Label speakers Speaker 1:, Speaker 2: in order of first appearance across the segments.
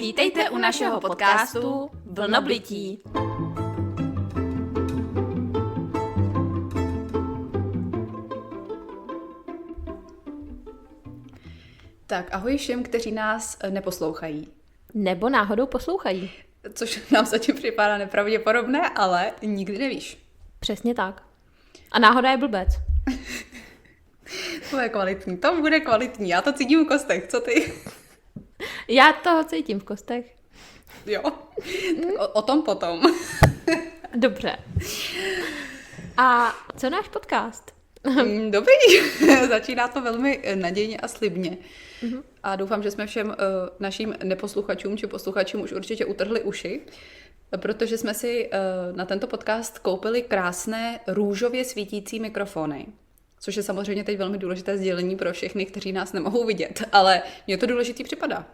Speaker 1: Vítejte u našeho podcastu Vlnoblití.
Speaker 2: Tak ahoj všem, kteří nás neposlouchají.
Speaker 1: Nebo náhodou poslouchají.
Speaker 2: Což nám zatím připadá nepravděpodobné, ale nikdy nevíš.
Speaker 1: Přesně tak. A náhoda je blbec.
Speaker 2: To bude kvalitní. Já to cítím v kostech, co ty?
Speaker 1: Já toho cítím v kostech.
Speaker 2: Jo, tak o tom potom.
Speaker 1: Dobře. A co náš podcast?
Speaker 2: Dobrý, začíná to velmi nadějně a slibně. A doufám, že jsme všem našim neposluchačům či posluchačům už určitě utrhli uši, protože jsme si na tento podcast koupili krásné růžově svítící mikrofony. Což je samozřejmě teď velmi důležité sdělení pro všechny, kteří nás nemohou vidět, ale mně to důležitý připadá.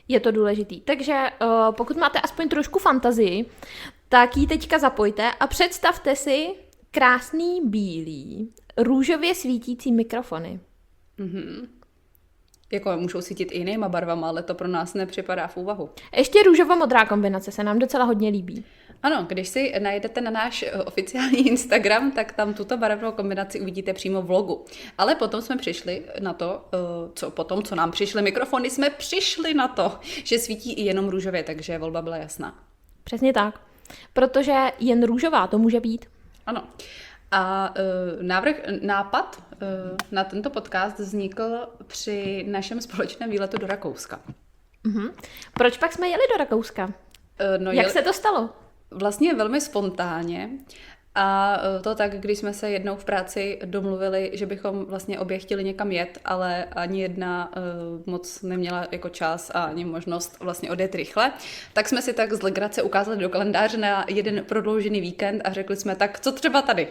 Speaker 1: Je to důležitý. Takže pokud máte aspoň trošku fantazii, tak ji teďka zapojte a představte si krásný bílý, růžově svítící mikrofony.
Speaker 2: Jako můžou svítit i jinýma barvama, ale to pro nás nepřipadá v úvahu.
Speaker 1: Ještě růžovo-modrá kombinace se nám docela hodně líbí.
Speaker 2: Ano, když si najdete na náš oficiální Instagram, tak tam tuto barevnou kombinaci uvidíte přímo v vlogu. Ale potom jsme přišli na to, co nám přišly mikrofony, jsme přišli na to, že svítí i jenom růžově, takže volba byla jasná.
Speaker 1: Přesně tak, protože jen růžová to může být.
Speaker 2: Ano. A nápad na tento podcast vznikl při našem společném výletu do Rakouska.
Speaker 1: Proč pak jsme jeli do Rakouska? Jak se to stalo?
Speaker 2: Vlastně velmi spontánně. A to tak, když jsme se jednou v práci domluvili, že bychom vlastně obě chtěli někam jet, ale ani jedna moc neměla jako čas a ani možnost vlastně odjet rychle, tak jsme si tak z legrace ukázali do kalendáře na jeden prodloužený víkend a řekli jsme, tak co třeba tady?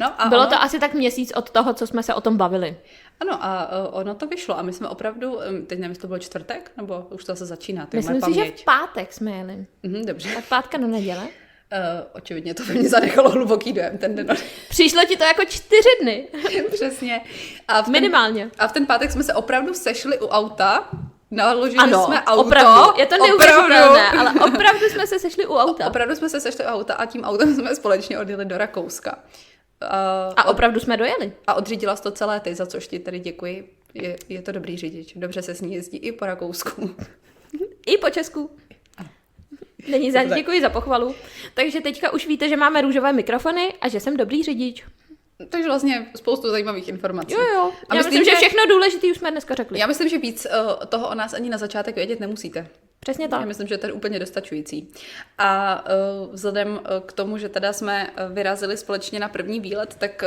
Speaker 2: No a
Speaker 1: Bylo to asi tak měsíc od toho, co jsme se o tom bavili.
Speaker 2: Ano, a ono to vyšlo a my jsme opravdu, teď nevím, jestli to byl čtvrtek, nebo už to se začíná.
Speaker 1: Myslím si, že v pátek jsme jeli.
Speaker 2: Dobře.
Speaker 1: Tak pátka do neděle.
Speaker 2: Očividně to ve mně zanechalo hluboký dojem ten den.
Speaker 1: Přišlo ti to jako 4 dny.
Speaker 2: Přesně.
Speaker 1: Minimálně.
Speaker 2: A v ten pátek jsme se opravdu sešli u auta, naložili jsme auto.
Speaker 1: Opravdu. Je to neuvěřitelné, ale opravdu jsme se sešli u auta.
Speaker 2: Opravdu jsme se sešli u auta a tím autem jsme společně odjeli do Rakouska.
Speaker 1: A opravdu jsme dojeli.
Speaker 2: A odřídila jsi to celé ty, za což ti tady děkuji. Je to dobrý řidič. Dobře se s ní jezdí i po Rakousku.
Speaker 1: I po Česku. Není za, děkuji za pochvalu. Takže teďka už víte, že máme růžové mikrofony a že jsem dobrý řidič.
Speaker 2: Takže vlastně spoustu zajímavých informací.
Speaker 1: Jo. A myslím, že všechno důležité už jsme dneska řekli.
Speaker 2: Já myslím, že víc toho o nás ani na začátek vědět nemusíte.
Speaker 1: Přesně tak.
Speaker 2: Já myslím, že to je úplně dostačující. A vzhledem k tomu, že teda jsme vyrazili společně na první výlet, tak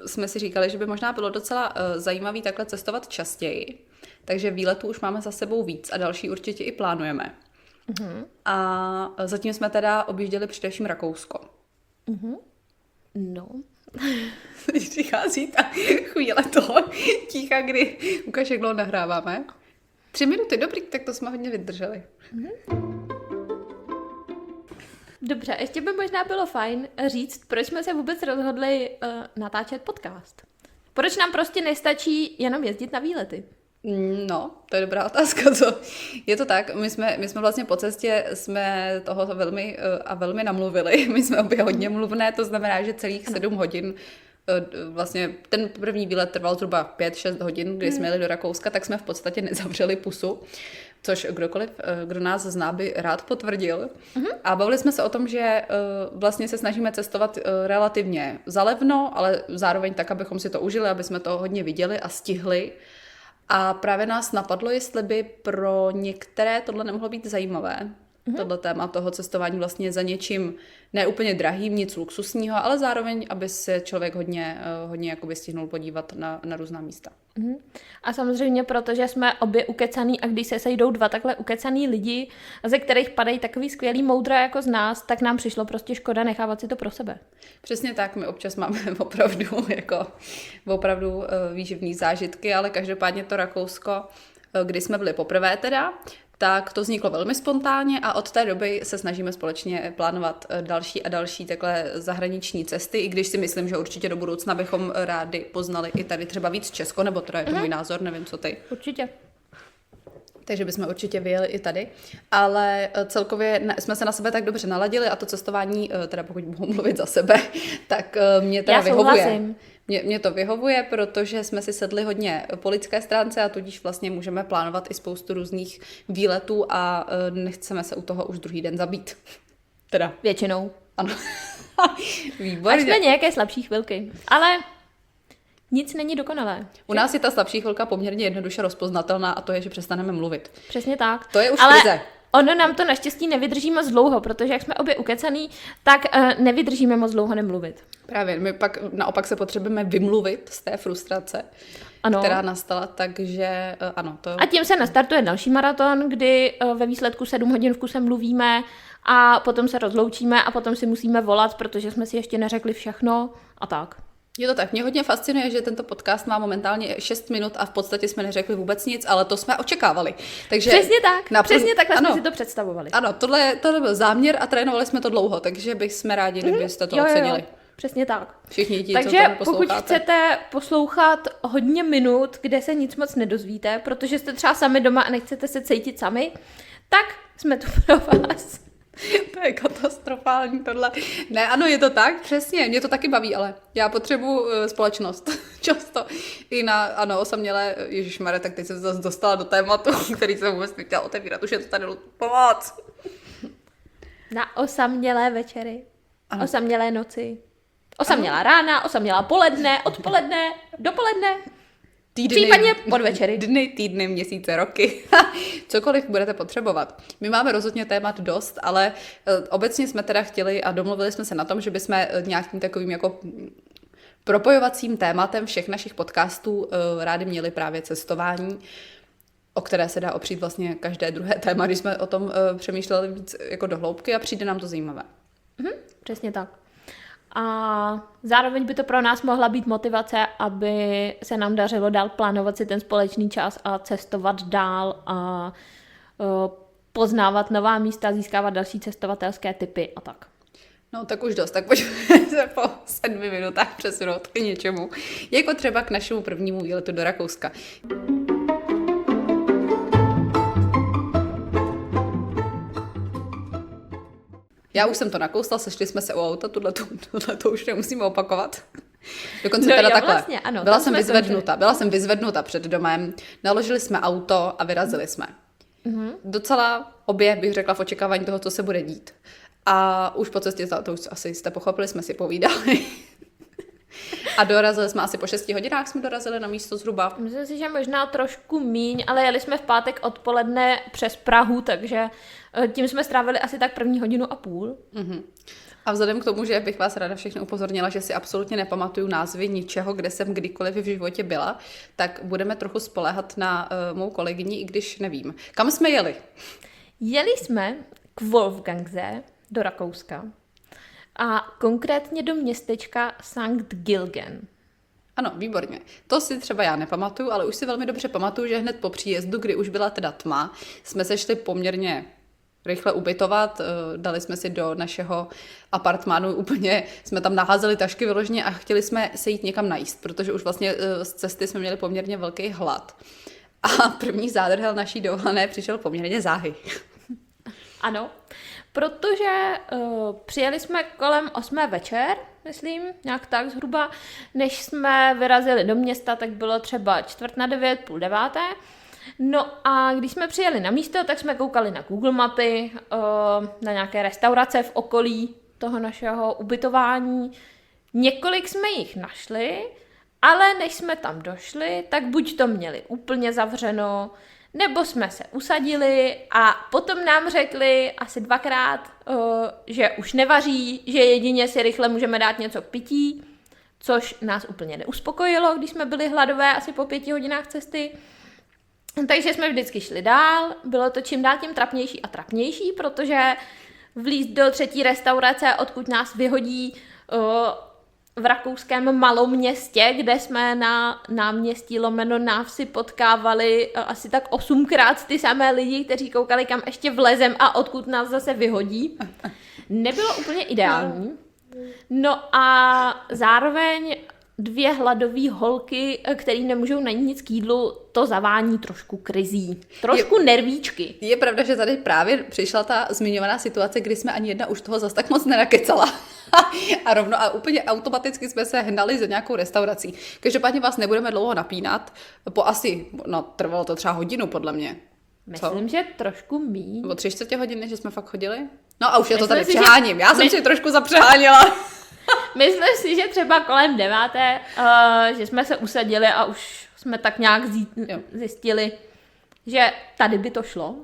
Speaker 2: jsme si říkali, že by možná bylo docela zajímavý takhle cestovat častěji. Takže výletů už máme za sebou víc a další určitě i plánujeme. A zatím jsme teda objížděli především Rakousko.
Speaker 1: No.
Speaker 2: Přichází ta chvíle toho ticha, kdy ukáž, jak dlouho nahráváme. 3 minuty, dobrý, tak to jsme hodně vydrželi.
Speaker 1: Dobře, ještě by možná bylo fajn říct, proč jsme se vůbec rozhodli natáčet podcast. Proč nám prostě nestačí jenom jezdit na výlety?
Speaker 2: No, to je dobrá otázka. Je to tak, my jsme vlastně po cestě jsme toho velmi namluvili. My jsme obě hodně mluvné, to znamená, že celých 7 hodin, vlastně ten první výlet trval zhruba 5-6 hodin, kdy jsme jeli do Rakouska, tak jsme v podstatě nezavřeli pusu, což kdokoliv, kdo nás zná, by rád potvrdil. A bavili jsme se o tom, že vlastně se snažíme cestovat relativně zalevno, ale zároveň tak, abychom si to užili, aby jsme to hodně viděli a stihli. A právě nás napadlo, jestli by pro některé tohle nemohlo být zajímavé. Tohle téma toho cestování vlastně za něčím neúplně drahým, nic luxusního, ale zároveň, aby se člověk hodně jakoby stihnul podívat na různá místa.
Speaker 1: A samozřejmě, protože jsme obě ukecaný a když se sejdou 2 takhle ukecaný lidi, ze kterých padají takový skvělý moudra jako z nás, tak nám přišlo prostě škoda nechávat si to pro sebe.
Speaker 2: Přesně tak, my občas máme opravdu výživný zážitky, ale každopádně to Rakousko, kdy jsme byli poprvé teda, tak to vzniklo velmi spontánně a od té doby se snažíme společně plánovat další a další takhle zahraniční cesty, i když si myslím, že určitě do budoucna bychom rádi poznali i tady třeba víc Česko, nebo to je to můj názor, nevím co ty.
Speaker 1: Určitě.
Speaker 2: takže bychom určitě vyjeli i tady, ale celkově jsme se na sebe tak dobře naladili a to cestování, teda pokud mohu mluvit za sebe, tak mě teda vyhovuje. Mě to vyhovuje, protože jsme si sedli hodně po lidské stránce a tudíž vlastně můžeme plánovat i spoustu různých výletů a nechceme se u toho už druhý den zabít. Teda.
Speaker 1: Většinou.
Speaker 2: Ano. Výborně.
Speaker 1: Až jsme nějaké slabší chvilky, ale nic není dokonalé.
Speaker 2: U nás je ta slabší chvilka poměrně jednoduše rozpoznatelná a to je, že přestaneme mluvit.
Speaker 1: Přesně tak.
Speaker 2: To je už
Speaker 1: ale
Speaker 2: krize.
Speaker 1: Ono nám to naštěstí nevydrží moc dlouho, protože jak jsme obě ukecaný, tak nevydržíme moc dlouho nemluvit.
Speaker 2: Právě, my pak naopak se potřebujeme vymluvit z té frustrace, která nastala, takže ano.
Speaker 1: A tím se nastartuje další maraton, kdy ve výsledku 7 hodin v kuse mluvíme a potom se rozloučíme a potom si musíme volat, protože jsme si ještě neřekli všechno a tak.
Speaker 2: Je to tak. Mě hodně fascinuje, že tento podcast má momentálně 6 minut a v podstatě jsme neřekli vůbec nic, ale to jsme očekávali. Takže
Speaker 1: přesně tak. Přesně takhle jsme si to představovali.
Speaker 2: Ano, tohle byl záměr a trénovali jsme to dlouho, takže jsme rádi, kdybyste to ocenili.
Speaker 1: Jo. Přesně tak.
Speaker 2: Všichni ti,
Speaker 1: takže
Speaker 2: co to posloucháte.
Speaker 1: pokud chcete poslouchat hodně minut, kde se nic moc nedozvíte, protože jste třeba sami doma a nechcete se cítit sami, tak jsme tu pro vás.
Speaker 2: To je katastrofální tohle. Ne, ano, je to tak, přesně, mě to taky baví, ale já potřebuji společnost. Často i na, ano, osamělé, ježišmarja, tak teď jsem se zase dostala do tématu, který jsem vůbec nechtěla otevírat, už je to tady pomoc.
Speaker 1: Na osamělé večery,
Speaker 2: ano.
Speaker 1: Osamělé noci, osamělá rána, osamělá poledne, odpoledne, dopoledne. Případně podvečery.
Speaker 2: Dny, týdny, měsíce, roky. Cokoliv budete potřebovat. My máme rozhodně témat dost, ale obecně jsme teda chtěli a domluvili jsme se na tom, že bychom nějakým takovým jako propojovacím tématem všech našich podcastů rádi měli právě cestování, o které se dá opřít vlastně každé druhé téma, když jsme o tom přemýšleli víc jako do hloubky a přijde nám to zajímavé.
Speaker 1: Přesně tak. A zároveň by to pro nás mohla být motivace, aby se nám dařilo dál plánovat si ten společný čas a cestovat dál a poznávat nová místa, získávat další cestovatelské tipy a tak.
Speaker 2: No tak už dost, tak pojďme se po 7 minutách přesunout k něčemu, jako třeba k našemu prvnímu výletu do Rakouska. Já už jsem to nakousla, sešli jsme se u auta, tohle už nemusíme opakovat. Dokonce teda takhle.
Speaker 1: Vlastně, ano,
Speaker 2: Byla jsem vyzvednuta před domem, naložili jsme auto a vyrazili jsme. Docela obě, bych řekla, v očekávání toho, co se bude dít. A už po cestě, to už asi jste pochopili, jsme si povídali. A dorazili jsme asi po 6 hodinách, jsme dorazili na místo zhruba.
Speaker 1: Myslím si, že možná trošku míň, ale jeli jsme v pátek odpoledne přes Prahu, takže tím jsme strávili asi tak 1,5 hodiny.
Speaker 2: A vzhledem k tomu, že bych vás ráda všechny upozornila, že si absolutně nepamatuju názvy ničeho, kde jsem kdykoliv v životě byla, tak budeme trochu spoléhat na mou kolegyni, i když nevím. Kam jsme jeli?
Speaker 1: Jeli jsme k Wolfgangse do Rakouska. A konkrétně do městečka Sankt Gilgen.
Speaker 2: Ano, výborně. To si třeba já nepamatuju, ale už si velmi dobře pamatuju, že hned po příjezdu, kdy už byla teda tma, jsme se šli poměrně rychle ubytovat, dali jsme si do našeho apartmánu úplně, jsme tam naházeli tašky vyloženě a chtěli jsme se jít někam najíst, protože už vlastně z cesty jsme měli poměrně velký hlad. A první zádrhel naší dovolené přišel poměrně záhy.
Speaker 1: Ano, protože přijeli jsme kolem 8 večer, myslím, nějak tak zhruba, než jsme vyrazili do města, tak bylo třeba 8:45, 8:30. No a když jsme přijeli na místo, tak jsme koukali na Google mapy, na nějaké restaurace v okolí toho našeho ubytování. Několik jsme jich našli, ale než jsme tam došli, tak buď to měli úplně zavřeno, nebo jsme se usadili a potom nám řekli asi 2krát, že už nevaří, že jedině si rychle můžeme dát něco k pití, což nás úplně neuspokojilo, když jsme byli hladové asi po 5 hodinách cesty. Takže jsme vždycky šli dál, bylo to čím dál tím trapnější a trapnější, protože vlízt do 3. restaurace, odkud nás vyhodí v rakouském maloměstě, kde jsme na náměstí lomeno návsi potkávali asi tak 8krát ty samé lidi, kteří koukali, kam ještě vlezem a odkud nás zase vyhodí. Nebylo úplně ideální. No a zároveň 2 hladové holky, které nemůžou najít nic k jídlu, to zavání trošku krizí. Trošku nervíčky.
Speaker 2: Je pravda, že tady právě přišla ta zmiňovaná situace, kdy jsme ani jedna už toho zas tak moc nenakecala. A úplně automaticky jsme se hnali za nějakou restaurací. Každopádně vás nebudeme dlouho napínat. Trvalo to třeba hodinu, podle mě.
Speaker 1: Myslím, že trošku míň.
Speaker 2: Nebo 3/4 hodiny, že jsme fakt chodili? No a už je to tady
Speaker 1: Myslím si,
Speaker 2: přeháním. Já jsem si trošku zapřehánila.
Speaker 1: Myslím si, že třeba kolem 9, že jsme se usadili a už jsme tak nějak zjistili, že tady by to šlo.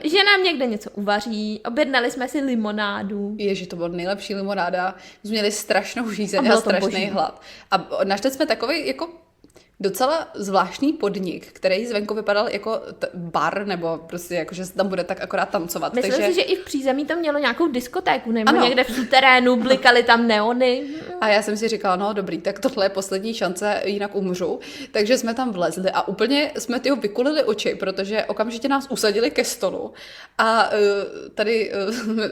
Speaker 1: Že nám někde něco uvaří, objednali jsme si limonádu.
Speaker 2: Ježi, to byla nejlepší limonáda. Jsme měli strašnou žízeň a strašný hlad. A našli jsme takový jako docela zvláštní podnik, který zvenku vypadal jako bar, nebo prostě jako, že se tam bude tak akorát tancovat.
Speaker 1: Myslím si, že i v přízemí to mělo nějakou diskotéku, nebo někde v suterénu, blikaly tam neony.
Speaker 2: A já jsem si říkala, no dobrý, tak tohle je poslední šance, jinak umřu. Takže jsme tam vlezli a úplně jsme vykulili oči, protože okamžitě nás usadili ke stolu a tady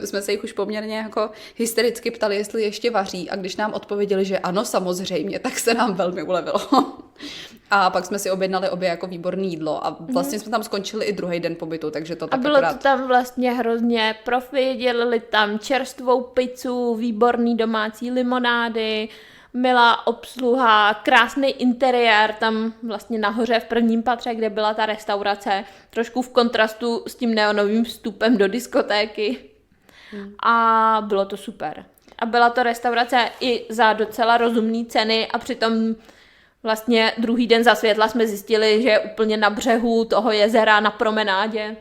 Speaker 2: jsme se jich už poměrně jako hystericky ptali, jestli ještě vaří, a když nám odpověděli, že ano, samozřejmě, tak se nám velmi ulevilo. A pak jsme si objednali obě jako výborné jídlo a vlastně jsme tam skončili i druhý den pobytu, takže to tak
Speaker 1: bylo to tam vlastně hrozně profi, dělali tam čerstvou pizzu, výborný domácí limonády, milá obsluha, krásný interiér tam vlastně nahoře v prvním patře, kde byla ta restaurace, trošku v kontrastu s tím neonovým vstupem do diskotéky. A bylo to super. A byla to restaurace i za docela rozumné ceny a přitom vlastně druhý den za světla jsme zjistili, že je úplně na břehu toho jezera na promenádě.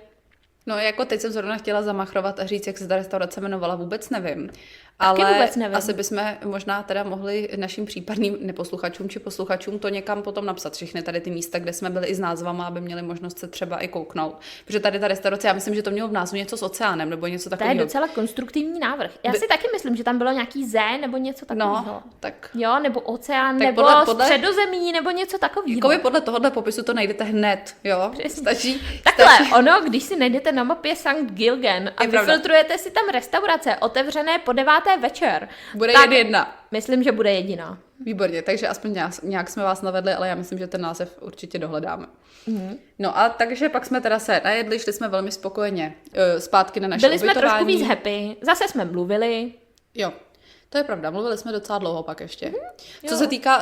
Speaker 2: No jako teď jsem zrovna chtěla zamachrovat a říct, jak se ta restaurace jmenovala, vůbec nevím.
Speaker 1: Taky
Speaker 2: Ale
Speaker 1: vůbec nevím.
Speaker 2: Asi bychom možná teda mohli našim případným neposluchačům či posluchačům to někam potom napsat, všechny tady ty místa, kde jsme byli i s názvama, aby měli možnost se třeba i kouknout. Protože tady ta restaurace, já myslím, že to mělo v názvu něco s oceánem nebo něco takového.
Speaker 1: To je docela konstruktivní návrh. Já si taky myslím, že tam bylo nějaký nebo něco takového.
Speaker 2: No, tak.
Speaker 1: Jo, nebo oceán,
Speaker 2: tak
Speaker 1: nebo středozemí, nebo něco takového.
Speaker 2: Jakoby podle tohohle popisu to najdete hned, jo?
Speaker 1: Stačí. Takhle, když si najdete na mapě St. Gilgen a vyfiltrujete si tam restaurace otevřené po 9. večer.
Speaker 2: Bude jedna.
Speaker 1: Myslím, že bude jediná.
Speaker 2: Výborně, takže aspoň nějak jsme vás navedli, ale já myslím, že ten název určitě dohledáme. No a takže pak jsme teda se najedli, šli jsme velmi spokojeně zpátky na naše ubytování.
Speaker 1: Byli jsme trošku víc happy, zase jsme mluvili.
Speaker 2: Jo, to je pravda, mluvili jsme docela dlouho pak ještě.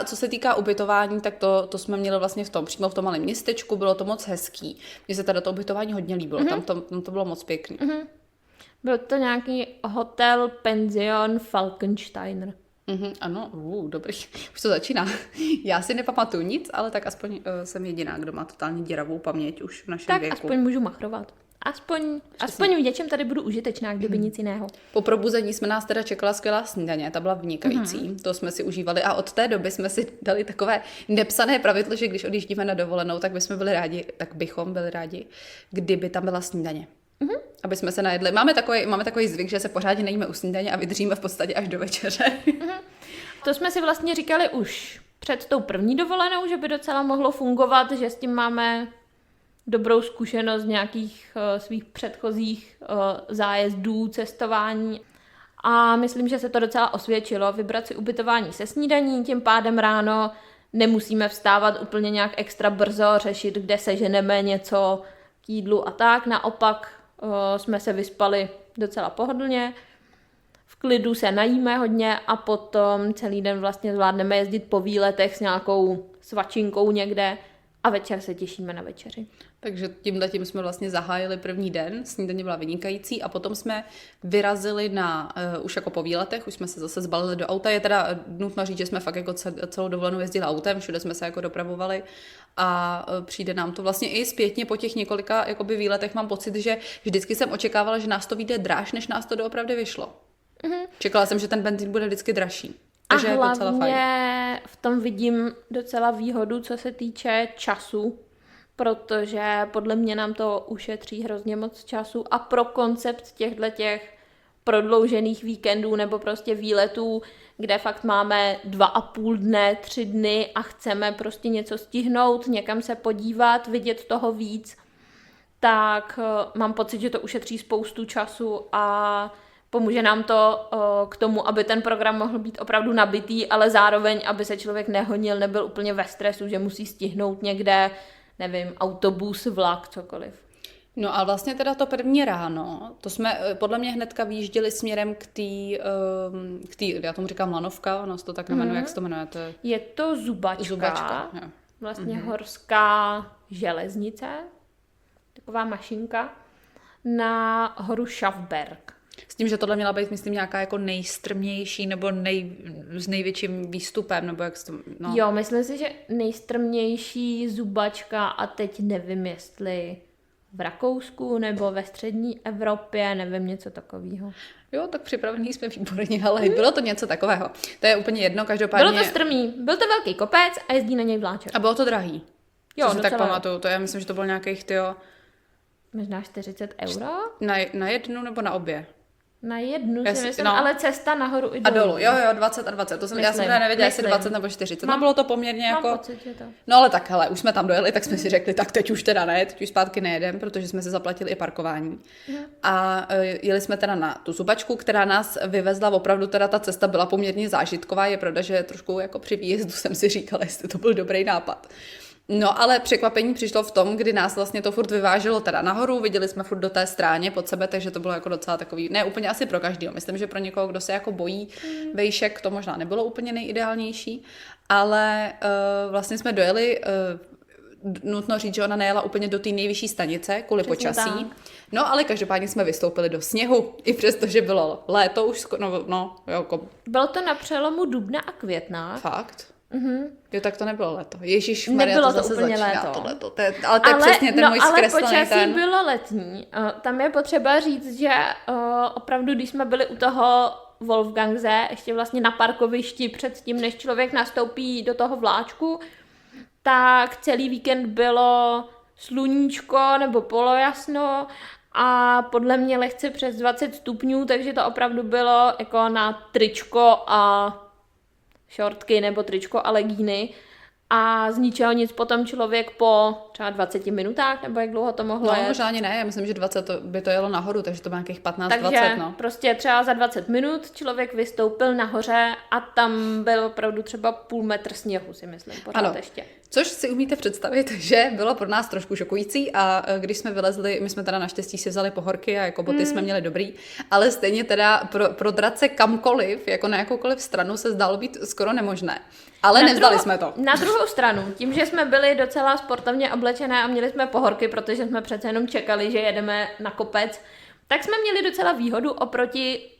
Speaker 2: Co se týká ubytování, tak to jsme měli vlastně přímo v tom malém městečku, bylo to moc hezký. Mně se teda to ubytování hodně líbilo, tam to bylo moc pěkný.
Speaker 1: Byl to nějaký hotel, penzion Falkensteiner.
Speaker 2: Ano, dobrý, už to začíná. Já si nepamatuju nic, ale tak aspoň jsem jediná, kdo má totálně děravou paměť už v našem věku.
Speaker 1: Tak aspoň můžu machrovat. Aspoň v něčem tady budu užitečná, kdyby nic jiného.
Speaker 2: Po probuzení jsme nás teda čekala skvělá snídaně, ta byla vynikající, to jsme si užívali a od té doby jsme si dali takové nepsané pravidlo, že když odjíždíme na dovolenou, tak bychom byli rádi, kdyby tam byla snídaně. Aby jsme se najedli. Máme takový zvyk, že se pořádně nejíme u snídaně a vydržíme v podstatě až do večeře.
Speaker 1: To jsme si vlastně říkali už před tou první dovolenou, že by docela mohlo fungovat, že s tím máme dobrou zkušenost z nějakých svých předchozích zájezdů, cestování. A myslím, že se to docela osvědčilo. Vybrat si ubytování se snídaní, tím pádem ráno nemusíme vstávat úplně nějak extra brzo, řešit, kde seženeme něco k jídlu a tak. Naopak jsme se vyspali docela pohodlně, v klidu se najíme hodně a potom celý den vlastně zvládneme jezdit po výletech s nějakou svačinkou někde a večer se těšíme na večeři.
Speaker 2: Takže tímhletím jsme vlastně zahájili první den, snídaně byla vynikající a potom jsme vyrazili už jako po výletech, už jsme se zase zbalili do auta. Je teda nutno říct, že jsme fakt jako celou dovolenou jezdili autem, všude jsme se jako dopravovali a přijde nám to vlastně i zpětně po těch několika jakoby výletech. Mám pocit, že vždycky jsem očekávala, že nás to vyjde dráž, než nás to doopravdy vyšlo. Čekala jsem, že ten benzín bude vždycky dražší. Takže
Speaker 1: a hlavně v tom vidím docela výhodu, co se týče času, protože podle mě nám to ušetří hrozně moc času a pro koncept těch prodloužených víkendů nebo prostě výletů, kde fakt máme 2,5 dne, 3 dny a chceme prostě něco stihnout, někam se podívat, vidět toho víc, tak mám pocit, že to ušetří spoustu času a Pomůže nám to k tomu, aby ten program mohl být opravdu nabitý, ale zároveň, aby se člověk nehonil, nebyl úplně ve stresu, že musí stihnout někde, nevím, autobus, vlak, cokoliv.
Speaker 2: No a vlastně teda to první ráno, to jsme podle mě hnedka vyjížděli směrem k té, já tomu říkám lanovka, ono se to tak nemenuje, jak se to jmenuje?
Speaker 1: Je to zubačka
Speaker 2: jo.
Speaker 1: Vlastně horská železnice, taková mašinka, na horu Schafberg.
Speaker 2: S tím, že tohle měla být, myslím, nějaká jako nejstrmější nebo s největším výstupem, nebo jak to, no.
Speaker 1: Jo, myslím si, že nejstrmější zubačka a teď nevím, jestli v Rakousku nebo ve střední Evropě, nevím, něco takového.
Speaker 2: Jo, tak připravení jsme výborně, ale bylo to něco takového. To je úplně jedno, každopádně.
Speaker 1: Bylo to strmý, byl to velký kopec a jezdí na něj vláček.
Speaker 2: A bylo to drahý.
Speaker 1: Jo,
Speaker 2: co si tak pamatuju, to já myslím, že to bylo nějakých,
Speaker 1: možná 40 euro?
Speaker 2: Na jednu nebo na obě?
Speaker 1: Na jednu si myslím, ale cesta nahoru i dolů.
Speaker 2: A dolů, jo, 20 a 20. Já jsem nevěděla, jestli 20 nebo 40. No bylo to poměrně jako...
Speaker 1: Mám pocit, že to.
Speaker 2: No ale tak, hele, už jsme tam dojeli, tak jsme si řekli, tak teď už teda ne, teď už zpátky nejedem, protože jsme si zaplatili i parkování. A jeli jsme teda na tu zubačku, která nás vyvezla, opravdu teda ta cesta byla poměrně zážitková, je pravda, že trošku jako při výjezdu jsem si říkala, jestli to byl dobrý nápad. No ale překvapení přišlo v tom, kdy nás vlastně to furt vyváželo teda nahoru, viděli jsme furt do té stráně pod sebe, takže to bylo jako docela takový, ne úplně asi pro každého, myslím, že pro někoho, kdo se jako bojí vejšek, to možná nebylo úplně nejideálnější, ale vlastně jsme dojeli, nutno říct, že ona nejela úplně do té nejvyšší stanice kvůli počasí, no ale každopádně jsme vystoupili do sněhu, i přesto, že bylo léto už, jako...
Speaker 1: Bylo to na přelomu dubna a května.
Speaker 2: Fakt? Jo, tak to nebylo léto. Ježišmarja, to zase
Speaker 1: úplně
Speaker 2: začíná
Speaker 1: léto.
Speaker 2: tohleto. Ale to je přesně ten můj zkreslený
Speaker 1: ale počasí
Speaker 2: ten...
Speaker 1: bylo letní. Tam je potřeba říct, že opravdu, když jsme byli u toho Wolfgangse, ještě vlastně na parkovišti předtím, než člověk nastoupí do toho vláčku, tak celý víkend bylo sluníčko nebo polojasno a podle mě lehce přes 20 stupňů, takže to opravdu bylo jako na tričko a šortky nebo tričko a legíny a z ničeho nic potom člověk po třeba 20 minutách, nebo jak dlouho to mohlo jet.
Speaker 2: možná ani ne, já myslím, že 20 by to jelo nahoru, takže to bylo nějakých 15-20,
Speaker 1: takže prostě třeba za 20 minut člověk vystoupil nahoře a tam byl opravdu třeba půl metr sněhu, si myslím, pořád ještě.
Speaker 2: Což si umíte představit, že bylo pro nás trošku šokující a když jsme vylezli, my jsme teda naštěstí si vzali pohorky a jako boty jsme měli dobrý, ale stejně teda prodrat se kamkoliv, jako na jakoukoliv stranu se zdálo být skoro nemožné. Ale nevzdali jsme to.
Speaker 1: Na druhou stranu, tím, že jsme byli docela sportovně oblečené a měli jsme pohorky, protože jsme přece jenom čekali, že jedeme na kopec, tak jsme měli docela výhodu oproti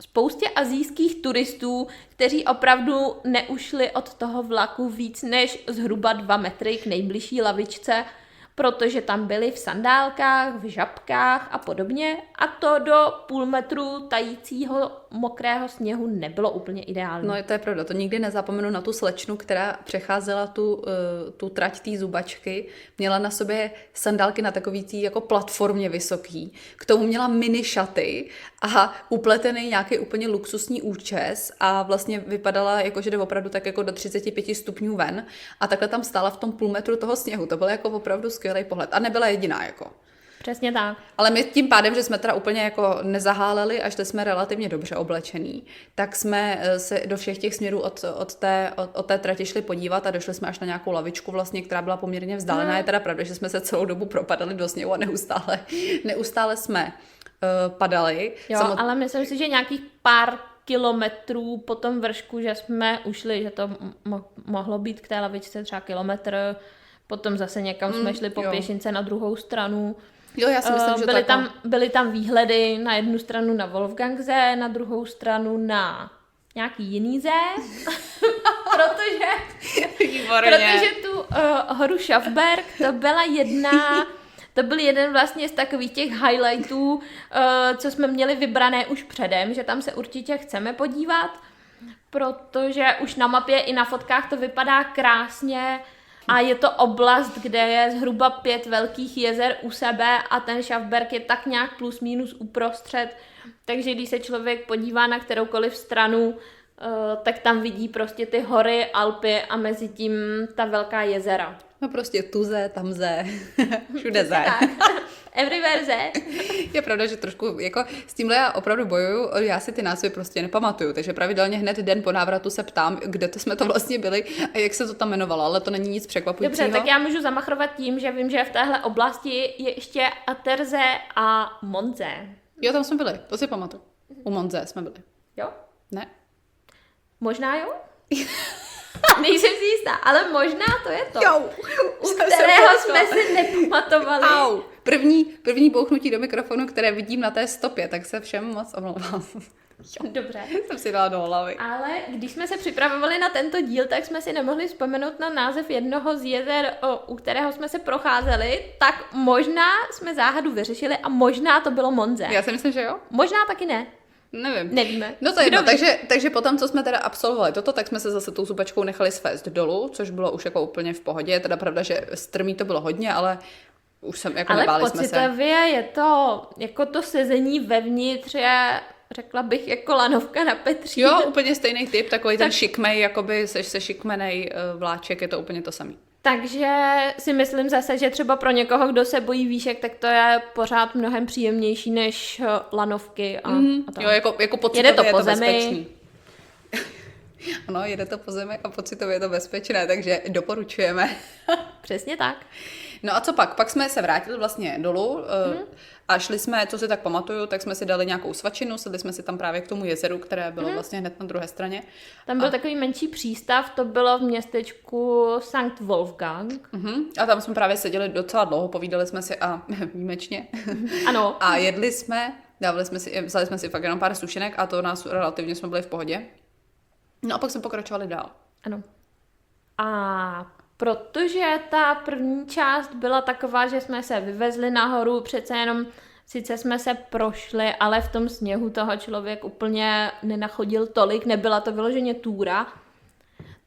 Speaker 1: spoustě asijských turistů, kteří opravdu neušli od toho vlaku víc než zhruba 2 metry k nejbližší lavičce, protože tam byli v sandálkách, v žabkách a podobně a to do půl metru tajícího mokrého sněhu nebylo úplně ideální.
Speaker 2: No to je pravda, to nikdy nezapomenu na tu slečnu, která přecházela tu trať té zubačky, měla na sobě sandálky na takový tý jako platformě vysoký, k tomu měla mini šaty a upletený nějaký úplně luxusní účes a vlastně vypadala jako, že jde opravdu tak jako do 35 stupňů ven a takhle tam stála v tom půl metru toho sněhu, to byl jako opravdu skvělý pohled a nebyla jediná jako.
Speaker 1: Přesně tak.
Speaker 2: Ale my tím pádem, že jsme teda úplně jako nezaháleli a šli jsme relativně dobře oblečený, tak jsme se do všech těch směrů od té trati šli podívat a došli jsme až na nějakou lavičku vlastně, která byla poměrně vzdálená. Je teda pravda, že jsme se celou dobu propadali do sněhu a neustále jsme padali.
Speaker 1: Jo, ale myslím si, že nějakých pár kilometrů po tom vršku, že jsme ušli, že to mohlo být k té lavičce třeba kilometr, potom zase někam jsme šli po pěšince na druhou stranu.
Speaker 2: Jo, já si myslím, že
Speaker 1: byly tam výhledy na jednu stranu na Wolfgangse, na druhou stranu na nějaký jiný ze, protože tu horu Schafberg to byl jeden vlastně z takových těch highlightů, co jsme měli vybrané už předem, že tam se určitě chceme podívat, protože už na mapě i na fotkách to vypadá krásně a je to oblast, kde je zhruba 5 velkých jezer u sebe a ten Schafberg je tak nějak plus minus uprostřed, takže když se člověk podívá na kteroukoliv stranu, tak tam vidí prostě ty hory, Alpy a mezi tím ta velká jezera.
Speaker 2: No prostě tuze, tamze, všude ze.
Speaker 1: Tak. Everywhere ze.
Speaker 2: Je pravda, že trošku jako s tímhle já opravdu bojuju, já si ty názvy prostě nepamatuju, takže pravidelně hned den po návratu se ptám, kde to jsme to vlastně byli a jak se to tam jmenovalo, ale to není nic překvapujícího.
Speaker 1: Dobře, tak já můžu zamachrovat tím, že vím, že v téhle oblasti je ještě Aterze a Monze.
Speaker 2: Jo, tam jsme byli, to si pamatuju. U Monze jsme byli.
Speaker 1: Jo?
Speaker 2: Ne?
Speaker 1: Možná jo? Nejsem si jistá, ale možná to je to.
Speaker 2: Jo,
Speaker 1: u kterého jsme si nepamatovali.
Speaker 2: Au, první bouchnutí do mikrofonu, které vidím na té stopě, tak se všem moc omlouvám.
Speaker 1: Dobře.
Speaker 2: Jsem si dala do hlavy.
Speaker 1: Ale když jsme se připravovali na tento díl, tak jsme si nemohli vzpomenout na název jednoho z jezer, u kterého jsme se procházeli, tak možná jsme záhadu vyřešili a možná to bylo Monze.
Speaker 2: Já si myslím, že jo?
Speaker 1: Možná taky ne.
Speaker 2: Nevím.
Speaker 1: Nevíme.
Speaker 2: No to je jedno, takže potom, co jsme teda absolvovali toto, tak jsme se zase tou zubačkou nechali svést dolů, což bylo už jako úplně v pohodě. Je teda pravda, že strmý to bylo hodně, ale už jsem jako nebáli jsme se.
Speaker 1: Ale pocitově je to, jako to sezení vevnitř je, řekla bych, jako lanovka na Petří.
Speaker 2: Jo, úplně stejný typ, takový ten šikmej, jakoby se šikmenej vláček, je to úplně to samý.
Speaker 1: Takže si myslím zase, že třeba pro někoho, kdo se bojí výšek, tak to je pořád mnohem příjemnější než lanovky a tak.
Speaker 2: Jo, jako pocitově
Speaker 1: jede to
Speaker 2: je
Speaker 1: po
Speaker 2: to
Speaker 1: zemi.
Speaker 2: bezpečný. Ano, jede to po zemi a pocitově je to bezpečné, takže doporučujeme.
Speaker 1: Přesně tak.
Speaker 2: No a co pak? Pak jsme se vrátili vlastně dolů a šli jsme, co si tak pamatuju, tak jsme si dali nějakou svačinu, sedli jsme si tam právě k tomu jezeru, které bylo vlastně hned na druhé straně.
Speaker 1: Tam byl takový menší přístav, to bylo v městečku Sankt Wolfgang.
Speaker 2: A tam jsme právě seděli docela dlouho, povídali jsme si a výjimečně.
Speaker 1: Ano.
Speaker 2: A jedli jsme, vzali jsme si fakt jenom pár sušenek a to nás relativně jsme byli v pohodě. No a pak jsme pokračovali dál.
Speaker 1: Ano. A protože ta první část byla taková, že jsme se vyvezli nahoru, přece jenom sice jsme se prošli, ale v tom sněhu toho člověk úplně nenachodil tolik, nebyla to vyloženě túra,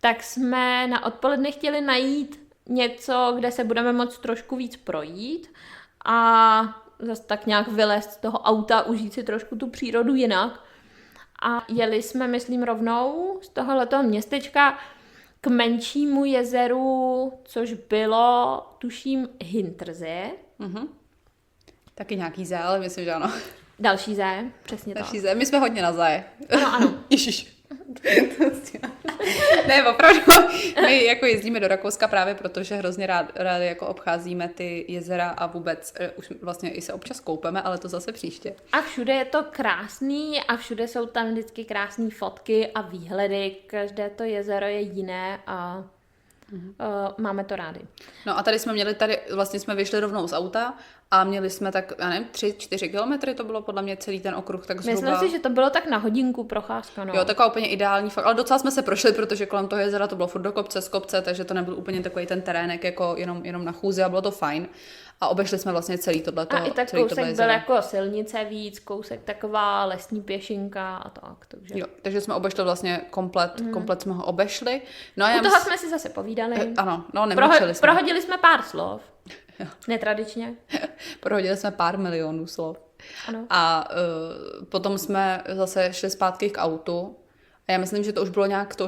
Speaker 1: tak jsme na odpoledne chtěli najít něco, kde se budeme moct trošku víc projít a zase tak nějak vylézt z toho auta, užít si trošku tu přírodu jinak. A jeli jsme, myslím, rovnou z tohohletoho městečka k menšímu jezeru, což bylo, tuším, Hinterze.
Speaker 2: Taky nějaký zé, ale myslím, že ano.
Speaker 1: Další zé, přesně tak.
Speaker 2: Další zé. My jsme hodně na zé.
Speaker 1: Ano.
Speaker 2: Ježiš. Ne, opravdu. My jako jezdíme do Rakouska právě proto, že hrozně rádi jako obcházíme ty jezera a vůbec už vlastně i se občas koupeme, ale to zase příště.
Speaker 1: A všude je to krásný a všude jsou tam vždycky krásné fotky a výhledy. Každé to jezero je jiné a máme to rádi.
Speaker 2: No a tady vlastně jsme vyšli rovnou z auta a měli jsme tak, já nevím, 3-4 kilometry, to bylo podle mě celý ten okruh, tak zhruba.
Speaker 1: Myslím si, že to bylo tak na hodinku procházka, no.
Speaker 2: Jo, taková úplně ideální fakt, ale docela jsme se prošli, protože kolem toho jezera to bylo furt do kopce, z kopce, takže to nebyl úplně takový ten terének jako jenom na chůzi a bylo to fajn. A obešli jsme vlastně celý tohleto.
Speaker 1: A i tak kousek byl jako silnice víc, kousek taková lesní pěšinka a tak. Takže.
Speaker 2: Jo, takže jsme obešli vlastně komplet jsme ho obešli. No a
Speaker 1: u toho jsme si zase povídali.
Speaker 2: Ano, no nemlčeli jsme.
Speaker 1: Prohodili jsme pár slov. Jo. Netradičně.
Speaker 2: Prohodili jsme pár milionů slov.
Speaker 1: Ano.
Speaker 2: A potom jsme zase šli zpátky k autu. A já myslím, že to už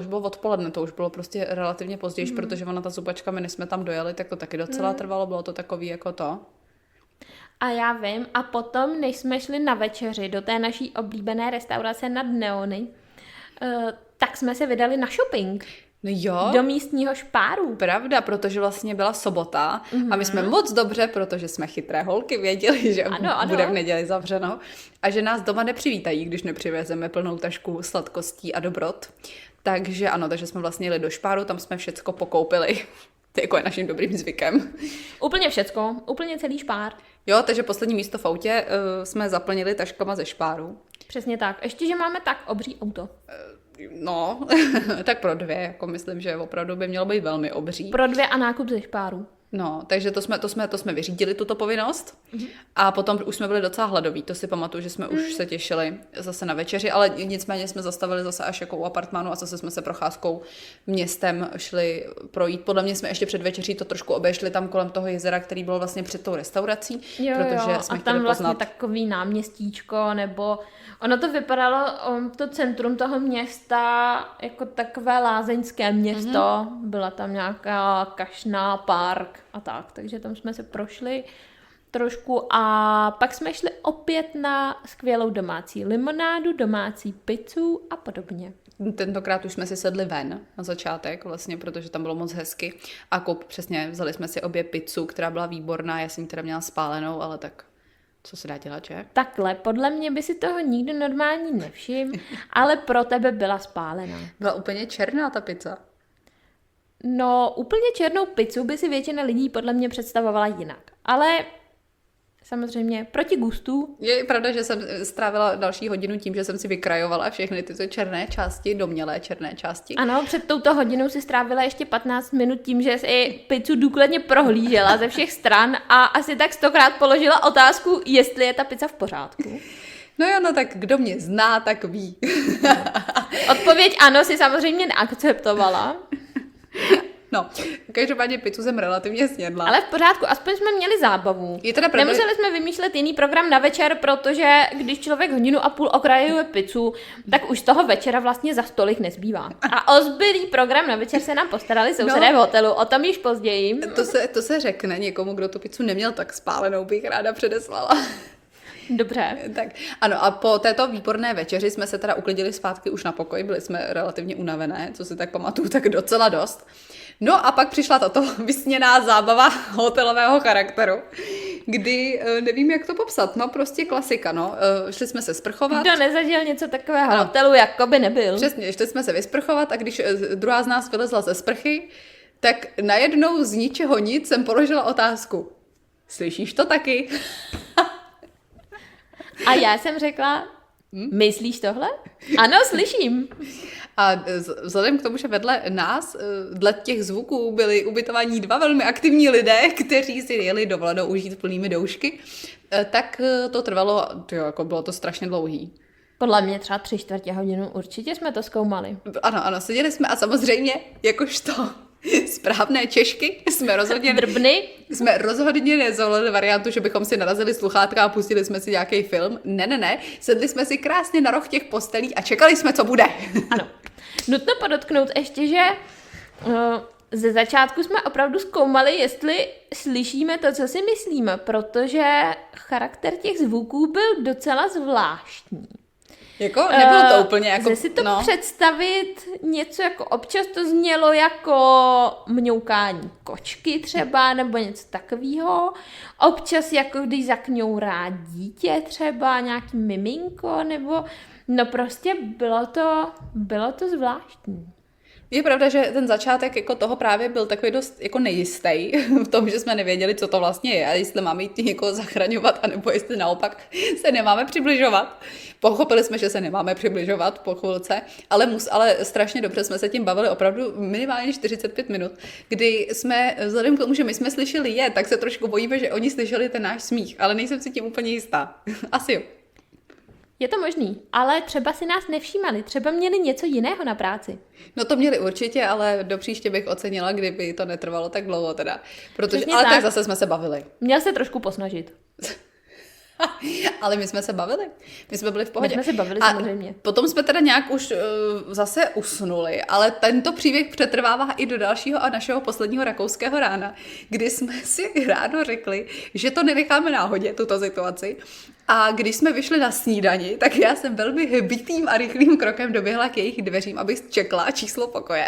Speaker 2: bylo odpoledne, to už bylo prostě relativně později, protože ona ta zubačka, my než jsme tam dojeli, tak to taky docela trvalo, bylo to takový jako to.
Speaker 1: A já vím, a potom, než jsme šli na večeři do té naší oblíbené restaurace nad Neony, tak jsme se vydali na shopping.
Speaker 2: No jo.
Speaker 1: Do místního Špáru.
Speaker 2: Pravda, protože vlastně byla sobota a my jsme moc dobře, protože jsme chytré holky, věděli, že bude v neděli zavřeno a že nás doma nepřivítají, když nepřivezeme plnou tašku sladkostí a dobrot. Takže ano, takže jsme vlastně jeli do Špáru, tam jsme všecko pokoupili. To jako je naším dobrým zvykem.
Speaker 1: Úplně všecko, úplně celý Špár.
Speaker 2: Jo, takže poslední místo v autě jsme zaplnili taškama ze Špáru.
Speaker 1: Přesně tak. Ještě, že máme tak obří auto.
Speaker 2: No, tak pro 2, jako myslím, že opravdu by mělo být velmi obří.
Speaker 1: Pro 2 a nákup ze Špáru.
Speaker 2: No, takže to jsme vyřídili, tuto povinnost. A potom už jsme byli docela hladoví. To si pamatuju, že jsme už se těšili zase na večeři, ale nicméně jsme zastavili zase až jako u apartmánu a zase jsme se procházkou městem šli projít. Podle mě jsme ještě před večeří to trošku obešli tam kolem toho jezera, který byl vlastně před tou restaurací, protože jsme
Speaker 1: a tam
Speaker 2: chtěli
Speaker 1: vlastně
Speaker 2: poznat.
Speaker 1: takový náměstíčko, nebo ono to vypadalo, to centrum toho města, jako takové lázeňské město. Byla tam nějaká kašna, park a tak, takže tam jsme se prošli trošku a pak jsme šli opět na skvělou domácí limonádu, domácí pizzu a podobně.
Speaker 2: Tentokrát už jsme si sedli ven na začátek, vlastně, protože tam bylo moc hezky. A přesně, vzali jsme si obě pizzu, která byla výborná, já jsem ji teda měla spálenou, ale tak co se dá dělat, že?
Speaker 1: Takhle, podle mě by si toho nikdo normální nevšiml, ale pro tebe byla spálená.
Speaker 2: Byla úplně černá ta pizza.
Speaker 1: No, úplně černou pizzu by si většina lidí podle mě představovala jinak. Ale samozřejmě proti gustu.
Speaker 2: Je pravda, že jsem strávila další hodinu tím, že jsem si vykrajovala všechny tyto černé části, domnělé černé části.
Speaker 1: Ano, před touto hodinou si strávila ještě 15 minut tím, že jsi pizzu důkladně prohlížela ze všech stran a asi tak 100krát položila otázku, jestli je ta pizza v pořádku.
Speaker 2: No jo, no tak kdo mě zná, tak ví.
Speaker 1: Odpověď ano si samozřejmě neakceptovala.
Speaker 2: No, každopádně pizzu jsem relativně snědla.
Speaker 1: Ale v pořádku, aspoň jsme měli zábavu.
Speaker 2: Je teda pravda,
Speaker 1: Nemuseli jsme vymýšlet jiný program na večer, protože když člověk 1,5 hodiny okrajuje pizzu, tak už z toho večera vlastně za stolik nezbývá. A o zbylý program na večer se nám postarali sousedé v hotelu, o tom již později.
Speaker 2: To se řekne někomu, kdo tu pizzu neměl tak spálenou, bych ráda předeslala.
Speaker 1: Dobře.
Speaker 2: Tak, ano, a po této výborné večeři jsme se teda uklidili zpátky už na pokoj, byli jsme relativně unavené, co si tak pamatuju, tak docela dost. No a pak přišla tato vysněná zábava hotelového charakteru, kdy nevím, jak to popsat, no prostě klasika, no. Šli jsme se sprchovat.
Speaker 1: Kdo nezažil něco takového hotelu, jako by nebyl.
Speaker 2: Přesně, šli jsme se vysprchovat a když druhá z nás vylezla ze sprchy, tak najednou z ničeho nic jsem položila otázku. Slyšíš to taky?
Speaker 1: A já jsem řekla, myslíš tohle? Ano, slyším.
Speaker 2: A vzhledem k tomu, že vedle nás, dle těch zvuků, byli ubytovaní 2 velmi aktivní lidé, kteří si jeli dovolenou užít plnými doušky, tak to trvalo, jako bylo to strašně dlouhý.
Speaker 1: Podle mě třeba 3/4 hodiny určitě jsme to zkoumali.
Speaker 2: Ano, seděli jsme a samozřejmě, jakožto správné Češky, jsme rozhodně nezvolili variantu, že bychom si narazili sluchátka a pustili jsme si nějaký film. Ne, sedli jsme si krásně na roh těch postelí a čekali jsme, co bude.
Speaker 1: Ano. Nutno podotknout ještě, že ze začátku jsme opravdu zkoumali, jestli slyšíme to, co si myslíme, protože charakter těch zvuků byl docela zvláštní.
Speaker 2: Jako nebylo to úplně jako...
Speaker 1: Lze si to představit něco jako občas to znělo jako mňoukání kočky třeba, nebo něco takového. Občas jako když zakňourá dítě třeba, nějaký miminko, nebo... No prostě bylo to zvláštní.
Speaker 2: Je pravda, že ten začátek jako toho právě byl takový dost jako nejistý v tom, že jsme nevěděli, co to vlastně je a jestli máme jít někoho zachraňovat, anebo jestli naopak se nemáme přibližovat. Pochopili jsme, že se nemáme přibližovat po chvilce, ale strašně dobře jsme se tím bavili opravdu minimálně 45 minut, kdy jsme, vzhledem k tomu, že my jsme slyšeli tak se trošku bojíme, že oni slyšeli ten náš smích, ale nejsem si tím úplně jistá. Asi jo.
Speaker 1: Je to možný, ale třeba si nás nevšímali, třeba měli něco jiného na práci.
Speaker 2: No to měli určitě, ale do příště bych ocenila, kdyby to netrvalo tak dlouho teda. Protože,
Speaker 1: ale
Speaker 2: tak zase jsme se bavili.
Speaker 1: Měl se trošku posnažit.
Speaker 2: Ale my jsme se bavili. My jsme byli v pohodě.
Speaker 1: My jsme se bavili samozřejmě.
Speaker 2: Potom jsme teda nějak už zase usnuli, ale tento příběh přetrvává i do dalšího a našeho posledního rakouského rána, kdy jsme si ráno řekli, že to nenecháme náhodě, tuto situaci. A když jsme vyšli na snídani, tak já jsem velmi hbitým a rychlým krokem doběhla k jejich dveřím, abych čekla číslo pokoje.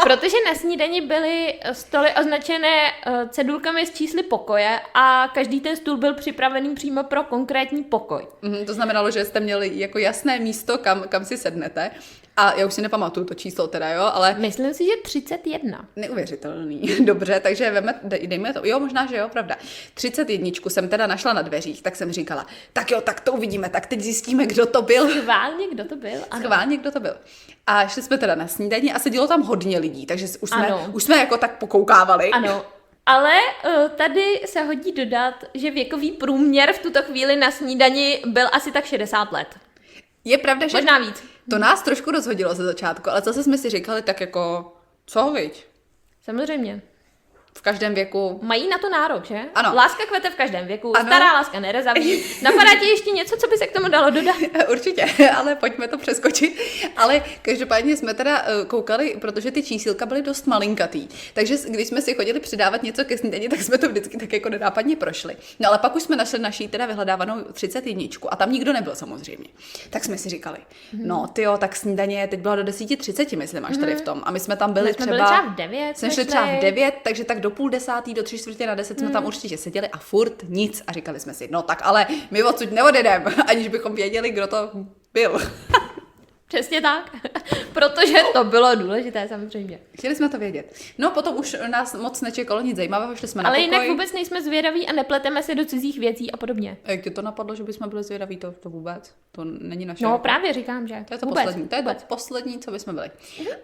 Speaker 1: Protože na snídani byly stoly označené cedulkami s čísly pokoje a každý ten stůl byl připravený přímo pro konkrétní pokoj.
Speaker 2: To znamenalo, že jste měli jako jasné místo, kam si sednete. A já už si nepamatuju to číslo teda, jo, ale...
Speaker 1: Myslím si, že 31.
Speaker 2: Neuvěřitelný. Dobře, takže dejme to. Jo, možná, že jo, pravda. 31 jsem teda našla na dveřích, tak jsem říkala, tak jo, tak to uvidíme, tak teď zjistíme, kdo to byl.
Speaker 1: Schválně, kdo to byl. Ano.
Speaker 2: Schválně, kdo to byl. A šli jsme teda na snídani a sedělo tam hodně lidí, takže už jsme jako tak pokoukávali.
Speaker 1: Ano. Ale tady se hodí dodat, že věkový průměr v tuto chvíli na snídani byl asi tak 60 let.
Speaker 2: Je pravda, že
Speaker 1: Možná víc.
Speaker 2: to nás trošku rozhodilo ze začátku, ale zase jsme si říkali tak jako, co viď?
Speaker 1: Samozřejmě.
Speaker 2: V každém věku.
Speaker 1: Mají na to nárok, že?
Speaker 2: Ano.
Speaker 1: Láska kvete v každém věku,
Speaker 2: Ano.
Speaker 1: stará láska nerezaví. Napadá ti ještě něco, co by se k tomu dalo dodat?
Speaker 2: Určitě, ale pojďme to přeskočit. Ale každopádně jsme teda koukali, protože ty čísílka byly dost malinkatý. Takže když jsme si chodili přidávat něco ke snídani, tak jsme to vždycky tak jako nenápadně prošli. No ale pak už jsme našli naší teda vyhledávanou 31 a tam nikdo nebyl samozřejmě. Tak jsme si říkali, no tyjo, tak snídaně teď byla do 10:30, myslím, až tady v tom. A my jsme tam byli
Speaker 1: My jsme byli
Speaker 2: třeba
Speaker 1: v 9.
Speaker 2: Jsme šli třeba v 9, takže tak do 9:30, do 9:45 jsme tam určitě seděli a furt nic. A říkali jsme si, no tak ale my odsud neodjedeme, aniž bychom věděli, kdo to byl.
Speaker 1: Přesně tak. Protože to bylo důležité samozřejmě.
Speaker 2: Chtěli jsme to vědět. No potom už nás moc nečekalo nic zajímavého, šli jsme na
Speaker 1: Ale
Speaker 2: pokoj.
Speaker 1: jinak vůbec nejsme zvědaví a nepleteme se do cizích věcí a podobně.
Speaker 2: Jak ti to napadlo, že bychom byli zvědaví, to vůbec? To není naše.
Speaker 1: No právě říkám, že.
Speaker 2: To je to
Speaker 1: vůbec,
Speaker 2: poslední, to je
Speaker 1: vůbec.
Speaker 2: to poslední, co bychom byli.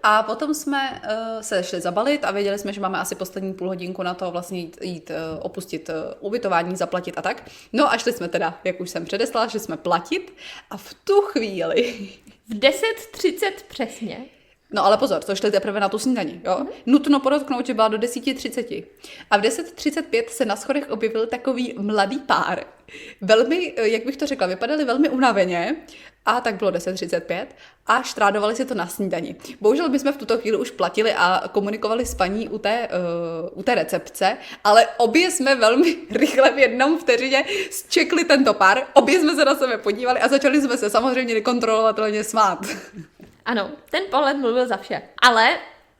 Speaker 2: A potom jsme se šli zabalit a věděli jsme, že máme asi poslední půl hodinku na to vlastně jít opustit ubytování, zaplatit a tak. No a šli jsme teda, jak už jsem předeslala, že jsme platit a v tu chvíli...
Speaker 1: V 10:30 přesně.
Speaker 2: No ale pozor, to šli teprve na tu snídani, jo? Nutno podotknout, že byla do 10:30. A v 10:35 se na schodech objevil takový mladý pár. Velmi, jak bych to řekla, vypadali velmi unaveně. A tak bylo 10:35 a štrádovali si to na snídani. Bohužel my jsme v tuto chvíli už platili a komunikovali s paní u té recepce, ale obě jsme velmi rychle v jednom vteřině zčekli tento pár, obě jsme se na sebe podívali a začali jsme se samozřejmě nekontrolovatelně smát.
Speaker 1: Ano, ten pohled mluvil za vše. Ale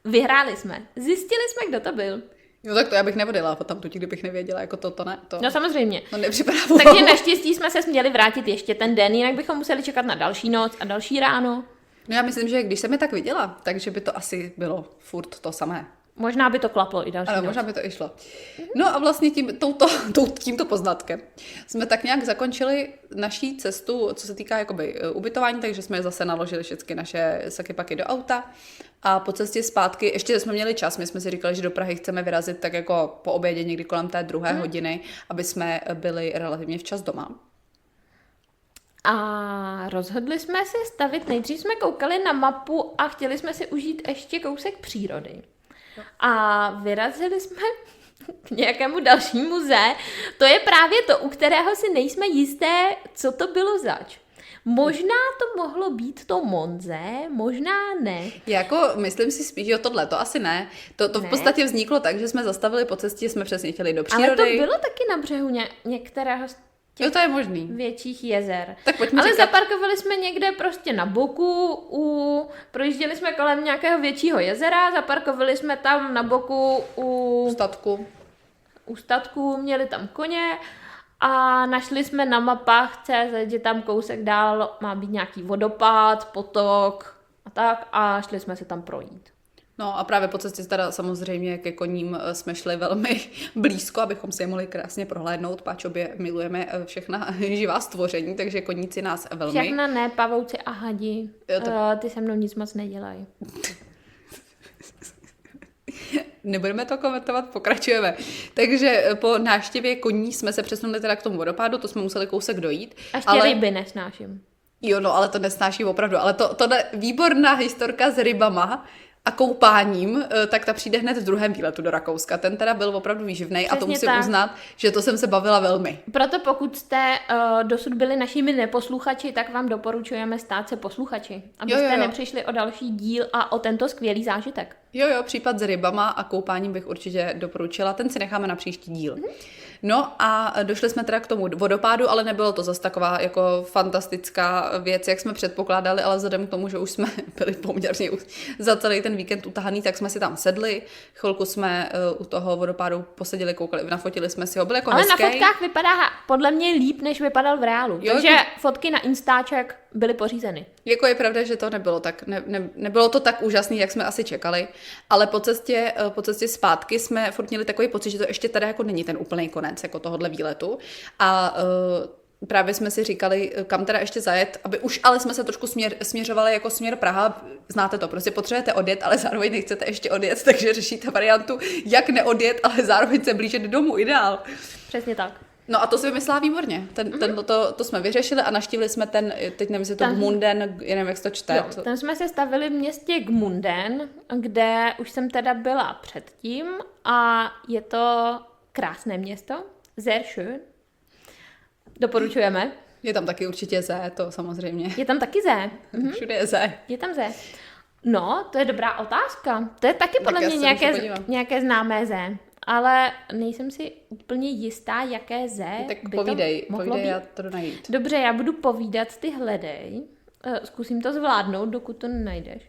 Speaker 1: vyhráli jsme. Zjistili jsme, kdo to byl.
Speaker 2: Jo, tak to já bych nevodila potom tu, kdybych nevěděla, jako to ne. To,
Speaker 1: No samozřejmě.
Speaker 2: to nepřipadá.
Speaker 1: Takže naštěstí jsme se směli vrátit ještě ten den, jinak bychom museli čekat na další noc a další ráno.
Speaker 2: No já myslím, že když jsem je tak viděla, takže by to asi bylo furt to samé.
Speaker 1: Možná by to klaplo i další
Speaker 2: Ale
Speaker 1: noc.
Speaker 2: možná by to i šlo. No a vlastně tímto poznatkem jsme tak nějak zakončili naší cestu, co se týká jakoby ubytování, takže jsme zase naložili všechny naše saky-paky do auta a po cestě zpátky, ještě jsme měli čas, my jsme si říkali, že do Prahy chceme vyrazit tak jako po obědě někdy kolem té 2. hodiny, aby jsme byli relativně včas doma.
Speaker 1: A rozhodli jsme se stavit, nejdřív jsme koukali na mapu a chtěli jsme si užít ještě kousek přírody. A vyrazili jsme k nějakému dalšímu muzeu. To je právě to, u kterého si nejsme jisté, co to bylo zač. Možná to mohlo být to Monze, možná ne.
Speaker 2: Jako, myslím si spíš, že tohle, to asi ne. To v
Speaker 1: Ne?
Speaker 2: podstatě vzniklo tak, že jsme zastavili po cestě, jsme přesně chtěli do přírody.
Speaker 1: Ale to bylo taky na břehu některého z těch
Speaker 2: Jo, to je možný.
Speaker 1: větších jezer.
Speaker 2: Tak pojďme
Speaker 1: Ale
Speaker 2: říkat.
Speaker 1: zaparkovali jsme někde prostě na boku, projížděli jsme kolem nějakého většího jezera, zaparkovali jsme tam na boku u statku, měli tam koně a našli jsme na mapách CZ, že tam kousek dál má být nějaký vodopád, potok a tak a šli jsme se tam projít.
Speaker 2: No a právě po cestě teda samozřejmě ke koním jsme šli velmi blízko, abychom si je mohli krásně prohlédnout, páč obě milujeme všechna živá stvoření, takže koníci nás velmi...
Speaker 1: Všechna ne, pavouci a hadi,
Speaker 2: Jo,
Speaker 1: ty se mnou nic moc nedělají.
Speaker 2: Nebudeme to komentovat, pokračujeme. Takže po návštěvě koní jsme se přesunuli teda k tomu vodopádu, to jsme museli kousek dojít.
Speaker 1: A ještě ryby nesnáším.
Speaker 2: Jo, no, ale to nesnáším opravdu. Ale to je výborná historka s rybama a koupáním, tak ta přijde hned v druhém výletu do Rakouska. Ten teda byl opravdu výživnej a to
Speaker 1: Přesně
Speaker 2: musím
Speaker 1: tak.
Speaker 2: uznat, že to jsem se bavila velmi.
Speaker 1: Proto pokud jste dosud byli našimi neposluchači, tak vám doporučujeme stát se posluchači, abyste
Speaker 2: Jo.
Speaker 1: nepřišli o další díl a o tento skvělý zážitek.
Speaker 2: Jo, případ s rybama a koupáním bych určitě doporučila. Ten si necháme na příští díl. No a došli jsme teda k tomu vodopádu, ale nebylo to zase taková jako fantastická věc, jak jsme předpokládali, ale vzhledem k tomu, že už jsme byli poměrně za celý ten víkend utahaný, tak jsme si tam sedli, chvilku jsme u toho vodopádu poseděli, koukali, nafotili jsme si ho, byl jako
Speaker 1: Ale
Speaker 2: hezký.
Speaker 1: na fotkách vypadá podle mě líp, než vypadal v reálu.
Speaker 2: Jo,
Speaker 1: Takže
Speaker 2: jako-
Speaker 1: fotky na Instaček byly pořízeny.
Speaker 2: Jako je pravda, že to nebylo tak, nebylo to tak úžasný, jak jsme asi čekali, ale po cestě zpátky jsme furt měli takový pocit, že to ještě tady jako není ten úplný konec jako tohohle výletu a právě jsme si říkali, kam teda ještě zajet, aby už ale jsme se trošku směřovali jako směr Praha. Znáte to, prostě potřebujete odjet, ale zároveň nechcete ještě odjet, takže řešíte variantu, jak neodjet, ale zároveň se blížit domů, ideál.
Speaker 1: Přesně tak.
Speaker 2: No a to si vymyslela výborně. To jsme vyřešili a navštívili jsme ten, teď nevím, jestli to Gmunden, nevím, jak se to čte.
Speaker 1: Jo, tam jsme se stavili v městě Gmunden, kde už jsem teda byla předtím a je to krásné město, sehr schön. Doporučujeme.
Speaker 2: Je tam taky určitě Ze, to samozřejmě.
Speaker 1: Je tam taky Ze.
Speaker 2: Všude je Ze.
Speaker 1: Je tam Ze. No, to je dobrá otázka. To je taky podle mě nějaké známé Ze. Ale nejsem si úplně jistá, jaké Ze
Speaker 2: tak
Speaker 1: by
Speaker 2: povídej,
Speaker 1: to mohlo být.
Speaker 2: já to jdu najít.
Speaker 1: Dobře, já budu povídat, ty hledej. Zkusím to zvládnout, dokud to nenajdeš.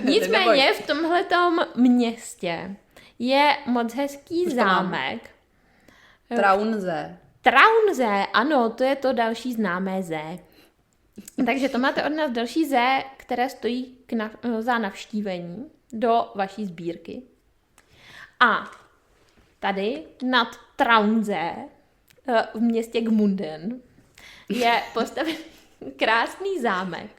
Speaker 1: Nicméně v tomhletom městě je moc hezký zámek.
Speaker 2: Traunze.
Speaker 1: Traunze, ano, to je to další známé Ze. Takže to máte od nás další Ze, které stojí za navštívení do vaší sbírky. A tady nad Traunze v městě Gmunden je postaven krásný zámek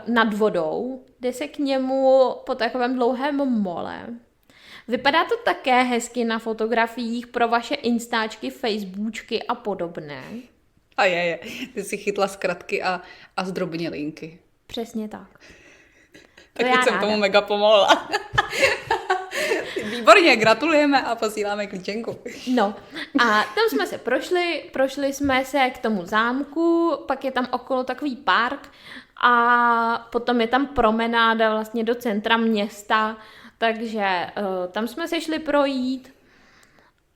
Speaker 1: nad vodou, jde se k němu po takovém dlouhém mole. Vypadá to také hezky na fotografiích pro vaše instáčky, faceboočky a podobné.
Speaker 2: A je. Ty si chytla zkratky a zdrobnělinky.
Speaker 1: Přesně tak.
Speaker 2: Tak jsem tomu mega pomohla. Výborně, gratulujeme a posíláme klíčenku.
Speaker 1: No a tam jsme se prošli jsme se k tomu zámku, pak je tam okolo takový park a potom je tam promenáda vlastně do centra města, takže tam jsme se šli projít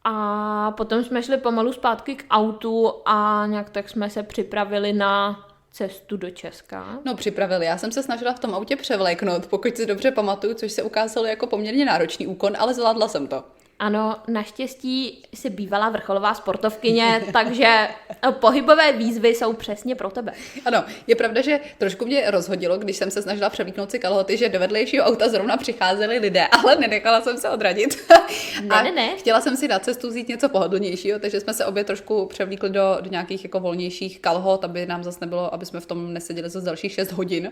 Speaker 1: a potom jsme šli pomalu zpátky k autu a nějak tak jsme se připravili na cestu do Česka.
Speaker 2: No připravili, já jsem se snažila v tom autě převléknout, pokud si dobře pamatuju, což se ukázalo jako poměrně náročný úkon, ale zvládla jsem to.
Speaker 1: Ano, naštěstí jsi bývalá vrcholová sportovkyně, takže pohybové výzvy jsou přesně pro tebe.
Speaker 2: Ano, je pravda, že trošku mě rozhodilo, když jsem se snažila převlíknout si kalhoty, že do vedlejšího auta zrovna přicházeli lidé, ale nenechala jsem se odradit.
Speaker 1: Ne.
Speaker 2: Chtěla jsem si na cestu vzít něco pohodlnějšího, takže jsme se obě trošku převlíkli do nějakých jako volnějších kalhot, aby nám zase nebylo, aby jsme v tom neseděli za dalších 6 hodin.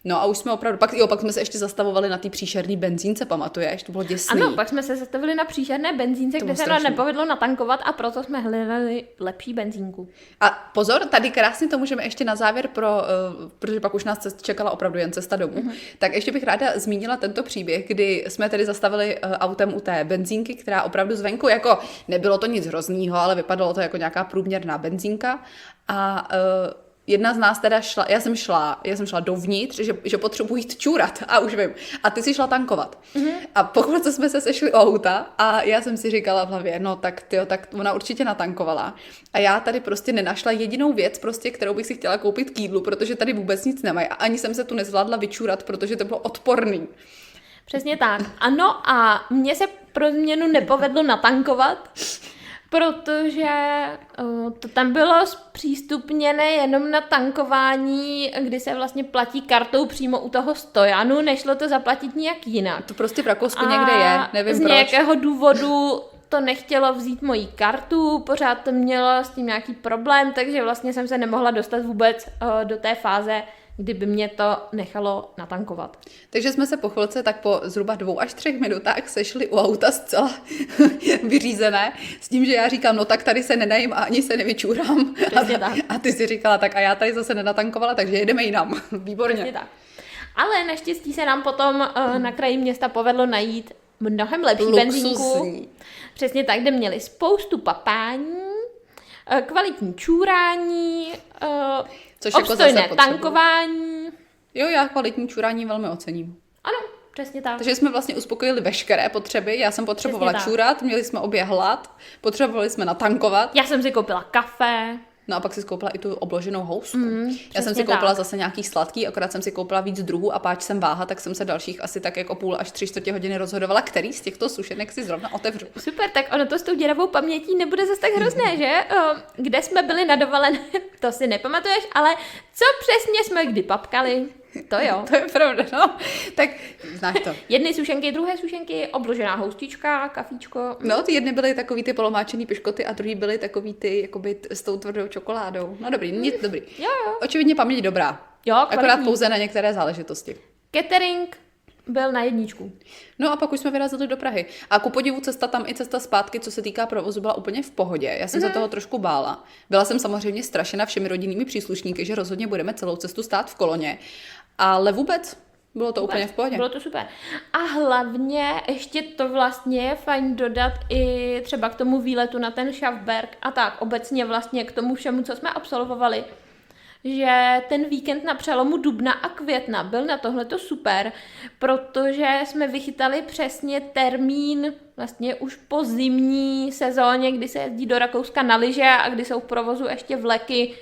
Speaker 2: No a už jsme opravdu, pak jsme se ještě zastavovali na té příšerné benzínce, pamatuješ? To bylo děsný.
Speaker 1: Ano, pak jsme se zastavili na příšerné benzínce, kde se nám nepovedlo natankovat a proto jsme hledali lepší benzínku.
Speaker 2: A pozor, tady krásně to můžeme ještě na závěr, protože pak už nás čekala opravdu jen cesta domů. Tak ještě bych ráda zmínila tento příběh, kdy jsme tedy zastavili autem u té benzínky, která opravdu zvenku, jako nebylo to nic hroznýho, ale vypadalo to jako nějaká průměrná benzínka a jedna z nás teda šla, já jsem šla dovnitř, že potřebuji jít čůrat a už vím. A ty jsi šla tankovat. A pokud jsme se sešli u auta a já jsem si říkala v hlavě, no tak ona určitě natankovala. A já tady prostě nenašla jedinou věc, prostě, kterou bych si chtěla koupit k jídlu, protože tady vůbec nic nemají. A ani jsem se tu nezvládla vyčůrat, protože to bylo odporný.
Speaker 1: Přesně tak. Ano a mně se pro změnu nepovedlo natankovat, protože to tam bylo zpřístupněné jenom na tankování, kdy se vlastně platí kartou přímo u toho stojanu, nešlo to zaplatit nijak jinak.
Speaker 2: To prostě v Rakousku někde je, nevím
Speaker 1: z
Speaker 2: proč.
Speaker 1: nějakého důvodu to nechtělo vzít moji kartu, pořád to mělo s tím nějaký problém, takže vlastně jsem se nemohla dostat vůbec do té fáze, kdyby mě to nechalo natankovat.
Speaker 2: Takže jsme se po chvilce tak po zhruba 2 až 3 minutách sešli u auta zcela vyřízené, s tím, že já říkám, no tak tady se nenajím a ani se nevyčůrám. A ty si říkala, tak a já tady zase nenatankovala, takže jedeme jinam. Výborně.
Speaker 1: Přesně tak. Ale naštěstí se nám potom na kraji města povedlo najít mnohem lepší benzínku. Přesně tak, kde měli spoustu papání, kvalitní čůrání, obstojné jako tankování.
Speaker 2: Jo, já kvalitní čůrání velmi ocením.
Speaker 1: Ano, přesně tak.
Speaker 2: Takže jsme vlastně uspokojili veškeré potřeby. Já jsem potřebovala čůrat, měli jsme obě hlad, potřebovali jsme natankovat.
Speaker 1: Já jsem si koupila kafe.
Speaker 2: No a pak si koupila i tu obloženou housku. Já jsem si koupila zase nějaký sladký, akorát jsem si koupila víc druhů a páč jsem váha, tak jsem se dalších asi tak jako 0,5 až 3/4 hodiny rozhodovala, který z těchto sušenek si zrovna otevřu.
Speaker 1: Super, tak ono to s tou děravou pamětí nebude zase tak hrozné, že? Kde jsme byli na dovolené To si nepamatuješ, ale co přesně jsme kdy papkali, to jo.
Speaker 2: To je pravda, no. Tak znáš to.
Speaker 1: Jedny sušenky, druhé sušenky, obložená houstička, kafíčko.
Speaker 2: No, ty jedny byly takový ty polomáčený piškoty a druhý byly takový ty jakoby s tou tvrdou čokoládou. No dobrý, nic dobrý.
Speaker 1: Jo.
Speaker 2: Očividně paměť dobrá.
Speaker 1: Jo,
Speaker 2: Akorát
Speaker 1: kvalitní.
Speaker 2: pouze na některé záležitosti.
Speaker 1: Catering byl na 1.
Speaker 2: No a pak už jsme vyrazili do Prahy. A ku podivu cesta tam i cesta zpátky, co se týká provozu, byla úplně v pohodě. Já jsem se toho trošku bála. Byla jsem samozřejmě strašena všemi rodinnými příslušníky, že rozhodně budeme celou cestu stát v koloně. Ale vůbec bylo to úplně v pohodě.
Speaker 1: Bylo to super. A hlavně ještě to vlastně je fajn dodat i třeba k tomu výletu na ten Schaffberg a tak obecně vlastně k tomu všemu, co jsme absolvovali. Že ten víkend na přelomu dubna a května byl na tohleto super, protože jsme vychytali přesně termín vlastně už po zimní sezóně, kdy se jezdí do Rakouska na lyže a kdy jsou v provozu ještě vleky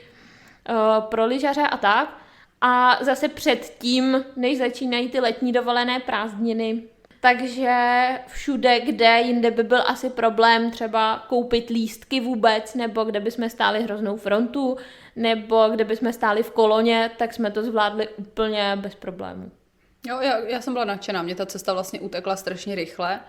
Speaker 1: pro lyžaře a tak. A zase předtím, než začínají ty letní dovolené prázdniny. Takže všude, kde jinde by byl asi problém třeba koupit lístky vůbec, nebo kde bychom stáli hroznou frontu, nebo kde bychom stáli v koloně, tak jsme to zvládli úplně bez problémů.
Speaker 2: Jo, já jsem byla nadšená, mě ta cesta vlastně utekla strašně rychle.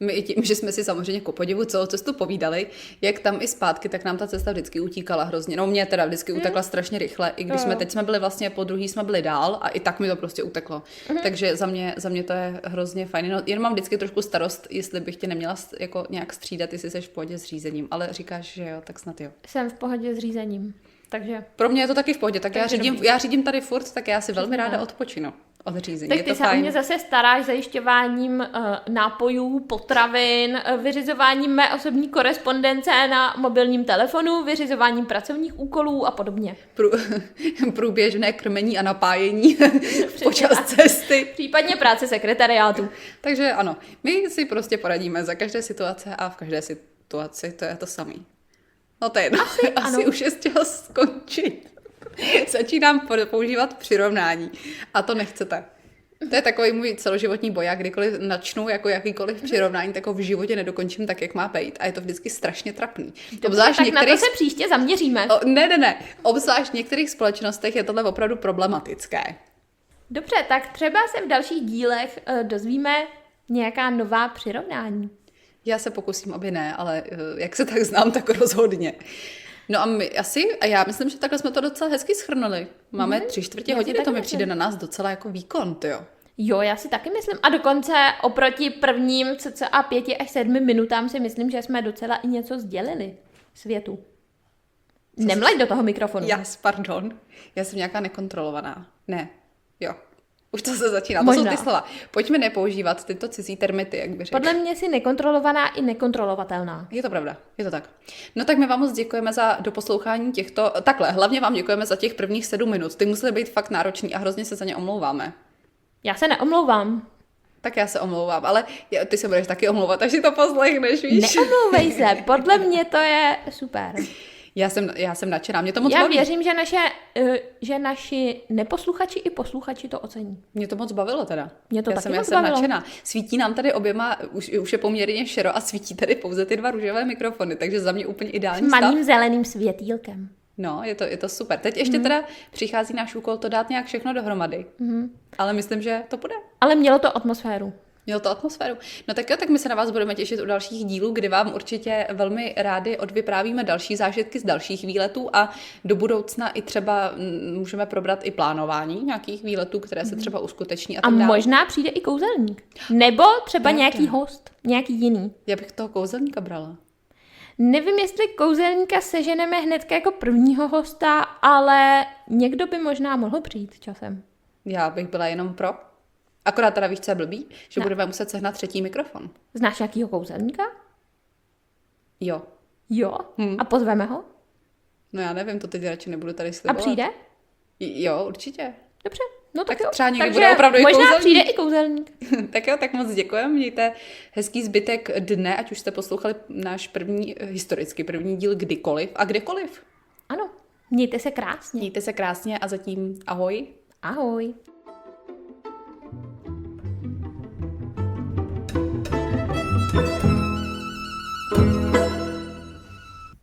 Speaker 2: My i tím, že jsme si samozřejmě ku podivu celou cestu povídali, jak tam i zpátky, tak nám ta cesta vždycky utíkala hrozně. No mě teda vždycky utekla strašně rychle, i když teď jsme byli vlastně po druhý, jsme byli dál a i tak mi to prostě uteklo. Takže za mě to je hrozně fajn. No, jen mám vždycky trošku starost, jestli bych tě neměla jako nějak střídat, jestli jsi v pohodě s řízením, ale říkáš, že jo, tak snad jo.
Speaker 1: Jsem v pohodě s řízením, takže...
Speaker 2: Pro mě je to taky v pohodě, tak já řídím tady furt, tak já si velmi ráda odpočinu od řízení.
Speaker 1: Tak ty se o mě zase staráš zajišťováním nápojů, potravin, vyřizováním mé osobní korespondence na mobilním telefonu, vyřizováním pracovních úkolů a podobně.
Speaker 2: Průběžné krmení a napájení počas cesty.
Speaker 1: Případně práce sekretariátu.
Speaker 2: Takže ano, my si prostě poradíme za každé situace a v každé situaci to je to samý. No to je jedno, asi už je čas skončit. Začínám používat přirovnání a to nechcete. To je takový můj celoživotní boj. Já kdykoliv načnu jako jakýkoliv přirovnání, tak ho v životě nedokončím tak, jak má být. A je to vždycky strašně trapný.
Speaker 1: Tak na to se příště zaměříme.
Speaker 2: Ne. Obzvlášť v některých společnostech je tohle opravdu problematické.
Speaker 1: Dobře, tak třeba se v dalších dílech dozvíme nějaká nová přirovnání.
Speaker 2: Já se pokusím, aby ne, ale jak se tak znám, tak rozhodně. No a já myslím, že takhle jsme to docela hezky shrnuli. Máme 3/4 hodiny, to mi přijde na nás docela jako výkon, tyjo. Jo,
Speaker 1: já si taky myslím. A dokonce oproti prvním cca 5 až 7 minutám si myslím, že jsme docela i něco sdělili světu. Nemlaď do toho mikrofonu.
Speaker 2: Pardon. Já jsem nějaká nekontrolovaná. Ne, jo. Už to se začíná. Možná. To jsou ty slova. Pojďme nepoužívat tyto cizí termity, jak by řekl.
Speaker 1: Podle mě jsi nekontrolovaná i nekontrolovatelná.
Speaker 2: Je to pravda, je to tak. No tak my vám moc děkujeme za doposlouchání těchto... Takhle, hlavně vám děkujeme za těch prvních 7 minut. Ty musely být fakt náročný a hrozně se za ně omlouváme.
Speaker 1: Já se neomlouvám.
Speaker 2: Tak já se omlouvám, ale ty se budeš taky omlouvat, až si to poslechneš, víš?
Speaker 1: Neomlouvej se, podle mě to je super.
Speaker 2: Já jsem nadšená, mě to moc baví.
Speaker 1: Já věřím, že naši neposluchači i posluchači to ocení.
Speaker 2: Mě to moc bavilo teda.
Speaker 1: Mě to
Speaker 2: já
Speaker 1: taky
Speaker 2: jsem nadšená. Svítí nám tady oběma, už je poměrně šero a svítí tady pouze ty 2 růžové mikrofony, takže za mě úplně ideální stav.
Speaker 1: S malým zeleným světýlkem.
Speaker 2: No, je to super. Teď ještě teda přichází náš úkol to dát nějak všechno dohromady. Ale myslím, že to půjde.
Speaker 1: Ale mělo to atmosféru.
Speaker 2: No tak jo, tak my se na vás budeme těšit u dalších dílů, kdy vám určitě velmi rádi odvyprávíme další zážitky z dalších výletů a do budoucna i třeba můžeme probrat i plánování nějakých výletů, které se třeba uskuteční. A
Speaker 1: možná přijde i kouzelník. Nebo třeba nějaký host, nějaký jiný.
Speaker 2: Já bych toho kouzelníka brala.
Speaker 1: Nevím, jestli kouzelníka seženeme hned jako prvního hosta, ale někdo by možná mohl přijít časem.
Speaker 2: Já bych byla jenom pro. Akorát teda víš, co je blbý? Že budeme muset sehnat 3. mikrofon.
Speaker 1: Znáš nějakýho kouzelníka?
Speaker 2: Jo.
Speaker 1: A pozveme ho?
Speaker 2: No já nevím, to teď radši nebudu tady slibovat.
Speaker 1: A přijde?
Speaker 2: Jo, určitě.
Speaker 1: Dobře, no tak jo.
Speaker 2: Třeba někdy bude opravdu i
Speaker 1: možná
Speaker 2: kouzelník.
Speaker 1: Přijde i kouzelník.
Speaker 2: Tak jo, tak moc děkujeme. Mějte hezký zbytek dne, ať už jste poslouchali náš historicky první díl kdykoliv a kdekoliv.
Speaker 1: Ano, mějte se krásně.
Speaker 2: Mějte se krásně a zatím ahoj.
Speaker 1: Ahoj.